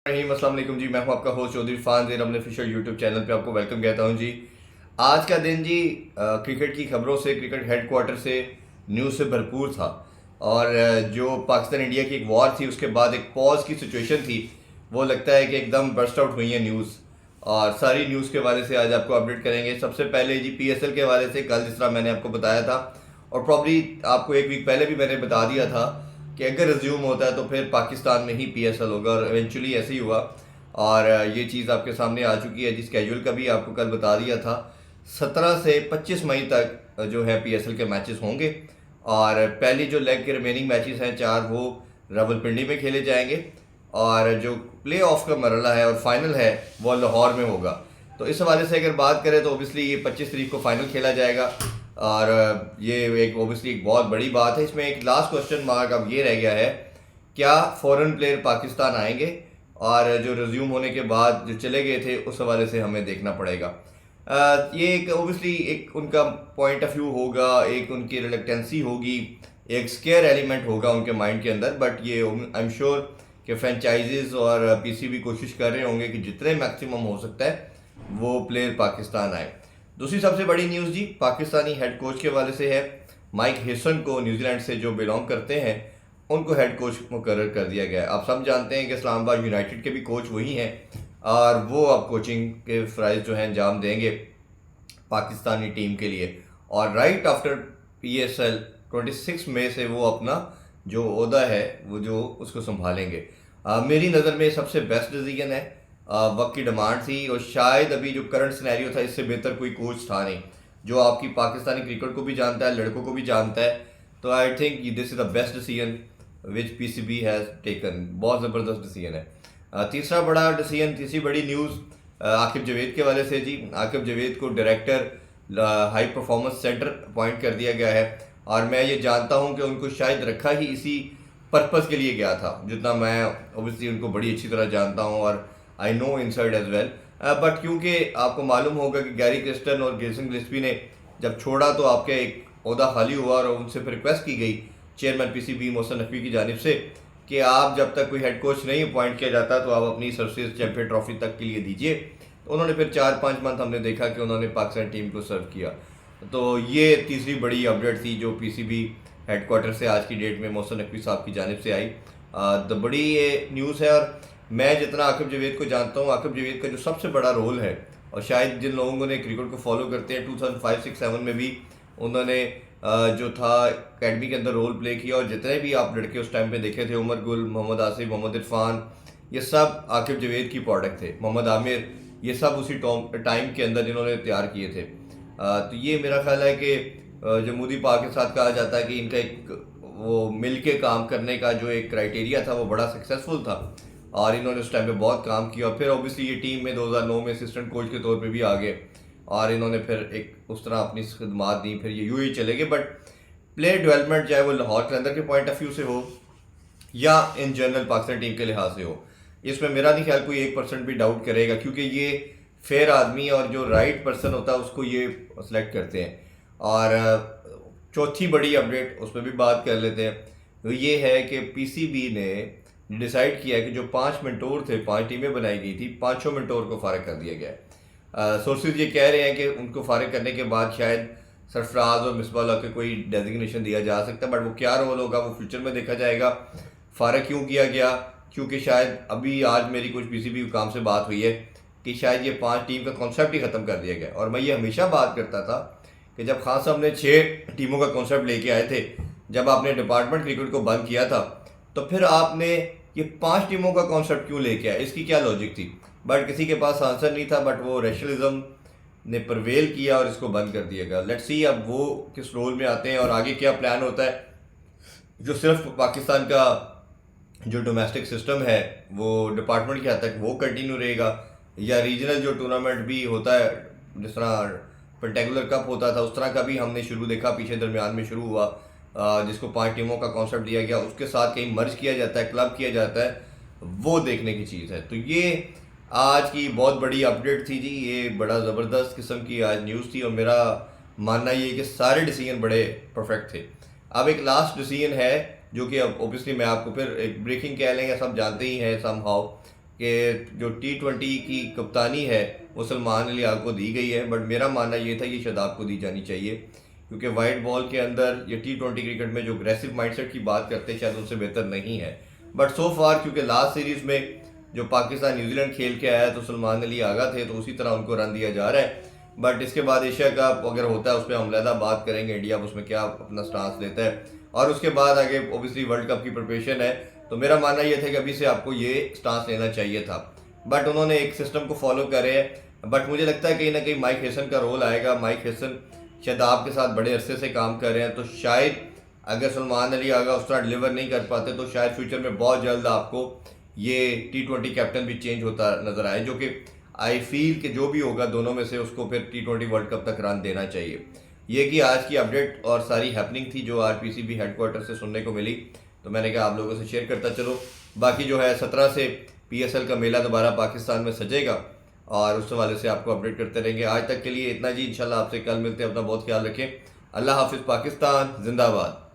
अस्सलाम वालेकुम जी। मैं हूं आपका होस्ट चौधरी फान ज़ेर अपने ऑफिशियल यूट्यूब चैनल पे आपको वेलकम कहता हूं जी। आज का दिन जी क्रिकेट की खबरों से, क्रिकेट हेडक्वार्टर से, न्यूज़ से भरपूर था। और जो पाकिस्तान इंडिया की एक वॉर थी उसके बाद एक पॉज की सिचुएशन थी, वो लगता है कि एकदम बर्स्ट आउट हुई है न्यूज़। और सारी न्यूज़ के हवाले से आज आपको अपडेट करेंगे। सबसे पहले जी PSL के हवाले से, कल जिस तरह मैंने आपको बताया था और प्रॉब्ली आपको एक वीक पहले भी मैंने बता दिया था कि अगर रिज्यूम होता है तो फिर पाकिस्तान में ही PSL होगा, और इवेंचुअली ऐसे ही हुआ। और ये चीज़ आपके सामने आ चुकी है। जिस स्केड्यूल का भी आपको कल बता दिया था, 17 से 25 मई तक जो है PSL के मैचेस होंगे। और पहली जो लेग के रिमेनिंग मैचेस हैं 4, वो रावलपिंडी में खेले जाएंगे। और जो प्ले ऑफ का मरला है और फाइनल है वो लाहौर में होगा। तो इस हवाले से अगर बात करें तो ओबियसली ये 25 तारीख को फाइनल खेला जाएगा। और ये एक ओबियसली एक बहुत बड़ी बात है। इसमें एक लास्ट क्वेश्चन मार्क अब ये रह गया है, क्या फॉरेन प्लेयर पाकिस्तान आएंगे? और जो रिज्यूम होने के बाद जो चले गए थे उस हवाले से हमें देखना पड़ेगा। ये एक ओबियसली एक उनका पॉइंट ऑफ व्यू होगा, एक उनकी रिलेक्टेंसी होगी, एक स्केयर एलिमेंट होगा उनके माइंड के अंदर। बट ये आई एम श्योर कि फ्रेंचाइजीज और PCB कोशिश कर रहे होंगे कि जितने मैक्सिमम हो सकता है वो प्लेयर पाकिस्तान आए। दूसरी सबसे बड़ी न्यूज़ जी पाकिस्तानी हेड कोच के हवाले से है। माइक हेसन को, न्यूजीलैंड से जो बिलोंग करते हैं, उनको हेड कोच मुकर्रर कर दिया गया है। आप सब जानते हैं कि इस्लामाबाद यूनाइटेड के भी कोच वही हैं, और वो अब कोचिंग के फ़राइज़ जो हैं अंजाम देंगे पाकिस्तानी टीम के लिए। और राइट आफ्टर PSL 26 मई से वो अपना जो ओहदा है वो जो उसको संभालेंगे। मेरी नज़र में सबसे बेस्ट डिसीजन है। वक्त की डिमांड थी, और शायद अभी जो करंट सिनेरियो था इससे बेहतर कोई कोच था नहीं, जो आपकी पाकिस्तानी क्रिकेट को भी जानता है, लड़कों को भी जानता है। तो I think this is the best decision which PCB has taken. बहुत ज़बरदस्त डिसीजन है। तीसरा बड़ा डिसीजन, तीसरी बड़ी न्यूज़ आकिब जावेद के हवाले से जी। आकिब जावेद को director high performance centre appoint कर दिया गया है। और मैं ये जानता हूँ कि उनको शायद रखा ही इसी पर्पज़ के लिए गया था, जितना मैं ओबियसली उनको बड़ी अच्छी तरह जानता हूँ और I know inside as well. But क्योंकि आपको मालूम होगा कि गैरी क्रिस्टन और गेसन गिल्स्पी ने जब छोड़ा तो आपके एक ओहदा खाली हुआ, और उनसे फिर रिक्वेस्ट की गई चेयरमैन PCB मोहसिन नकवी की जानिब से कि आप जब तक कोई हेड कोच नहीं अपॉइंट किया जाता तो आप अपनी सर्विस चैंपियन ट्रॉफी तक के लिए दीजिए। तो उन्होंने फिर 4-5 मंथ हमने देखा कि उन्होंने पाकिस्तान टीम को सर्व किया। तो ये तीसरी बड़ी अपडेट थी जो PCB हेडक्वार्टर से आज की डेट में मोहसिन नकवी साहब की जानिब से आई। तो बड़ी ये न्यूज़ है। और मैं जितना आकिब जावेद को जानता हूँ, आकिब जावेद का जो सबसे बड़ा रोल है, और शायद जिन लोगों ने क्रिकेट को फॉलो करते हैं 2005, 6, 7 में भी उन्होंने जो था अकेडमी के अंदर रोल प्ले किया। और जितने भी आप लड़के उस टाइम पे देखे थे, उमर गुल, मोहम्मद आसिफ, मोहम्मद इरफान, ये सब आकिब जावेद की प्रोडक्ट थे। मोहम्मद आमिर, ये सब उसी टाइम के अंदर जिन्होंने तैयार किए थे। तो ये मेरा ख्याल है कि जो मोदी पाक के साथ कहा जाता है कि इनका एक वो मिल के काम करने का जो एक क्राइटेरिया था वो बड़ा सक्सेसफुल था, और इन्होंने उस टाइम पे बहुत काम किया। और फिर ऑब्वियसली ये टीम में 2009 में असिस्टेंट कोच के तौर पे भी आ गए, और इन्होंने फिर एक उस तरह अपनी खिदमात दी। फिर ये यूएई चले गए। बट प्लेयर डेवलपमेंट चाहे वो लाहौर के अंदर के पॉइंट ऑफ व्यू से हो या इन जनरल पाकिस्तान टीम के लिहाज से हो, इसमें मेरा नहीं ख्याल कोई 1% भी डाउट करेगा, क्योंकि ये फेयर आदमी और जो राइट पर्सन होता है उसको ये सेलेक्ट करते हैं। और चौथी बड़ी अपडेट उस पर भी बात कर लेते हैं। तो ये है कि PCB ने डिसाइड किया कि जो 5 मेंटोर थे, 5 टीमें बनाई गई थी, 5 मेंटोर को फारिग कर दिया गया है। सोर्सेज ये कह रहे हैं कि उनको फारिग करने के बाद शायद सरफराज और मिसबाह के कोई डेजिग्नेशन दिया जा सकता है। बट वो क्या रोल होगा वो फ्यूचर में देखा जाएगा। फारिग क्यों किया गया? क्योंकि शायद अभी आज मेरी कुछ PCB काम से बात हुई है कि शायद ये 5 टीम का कॉन्सेप्ट ही ख़त्म कर दिया गया। और मैं ये हमेशा बात करता था कि जब खान साहब ने 6 टीमों का कॉन्सेप्ट लेके आए थे, जब आपने डिपार्टमेंट क्रिकेट को बंद किया था, तो फिर आपने ये 5 टीमों का कॉन्सेप्ट क्यों लेके आए? इसकी क्या लॉजिक थी? बट किसी के पास आंसर नहीं था। बट वो रैशनलिज्म ने प्रवेल किया और इसको बंद कर दिया गया। लेट्स सी अब वो किस रोल में आते हैं और आगे क्या प्लान होता है। जो सिर्फ पाकिस्तान का जो डोमेस्टिक सिस्टम है वो डिपार्टमेंट के हद तक वो कंटिन्यू रहेगा, या रीजनल जो टूर्नामेंट भी होता है, जिस तरह पेंटेकुलर कप होता था, उस तरह का भी हमने शुरू देखा, पीछे दरमियान में शुरू हुआ, जिसको 5 टीमों का कॉन्सेप्ट दिया गया, उसके साथ कहीं मर्ज किया जाता है, क्लब किया जाता है, वो देखने की चीज़ है। तो ये आज की बहुत बड़ी अपडेट थी जी। ये बड़ा ज़बरदस्त किस्म की आज न्यूज़ थी, और मेरा मानना ये कि सारे डिसीजन बड़े परफेक्ट थे। अब एक लास्ट डिसीजन है जो कि अब ओबियसली मैं आपको फिर एक ब्रेकिंग कह लेंगे, सब जानते ही हैं सम हाउ, कि जो T20 की कप्तानी है वो सलमान अली आग को दी गई है, बट मेरा मानना ये था कि शादाब को दी जानी चाहिए, क्योंकि वाइट बॉल के अंदर ये T20 क्रिकेट में जो अग्रेसिव माइंडसेट की बात करते हैं शायद उनसे बेहतर नहीं है। बट सो फार क्योंकि लास्ट सीरीज़ में जो पाकिस्तान न्यूजीलैंड खेल के आया तो सलमान अली आगा थे, तो उसी तरह उनको रन दिया जा रहा है। बट इसके बाद एशिया कप अगर होता है उस पर हम अलहदा बात करेंगे, इंडिया उसमें क्या अपना स्टांस लेता है, और उसके बाद आगे ओबियसली वर्ल्ड कप की प्रिपरेशन है। तो मेरा मानना ये था कि अभी से आपको ये स्टांस लेना चाहिए था, बट उन्होंने एक सिस्टम को फॉलो करे है। बट मुझे लगता है कहीं ना कहीं माइक हेसन का रोल आएगा। माइक हेसन शादाब के साथ बड़े अरसे से काम कर रहे हैं, तो शायद अगर सलमान अली आगा उस तरह डिलीवर नहीं कर पाते तो शायद फ्यूचर में बहुत जल्द आपको ये T20 कैप्टन भी चेंज होता नजर आए, जो कि आई फील कि जो भी होगा दोनों में से उसको फिर T20 वर्ल्ड कप तक रन देना चाहिए। ये कि आज की अपडेट और सारी हैपनिंग थी जो आज PCB हेडक्वार्टर से सुनने को मिली, तो मैंने कहा आप लोगों से शेयर करता चलो। बाकी जो है 17 से PSL का मेला दोबारा पाकिस्तान में सजेगा और उस हवाले से आपको अपडेट करते रहेंगे। आज तक के लिए इतना जी, इंशाल्लाह आपसे कल मिलते हैं। अपना बहुत ख्याल रखें। अल्लाह हाफिज़। पाकिस्तान जिंदाबाद।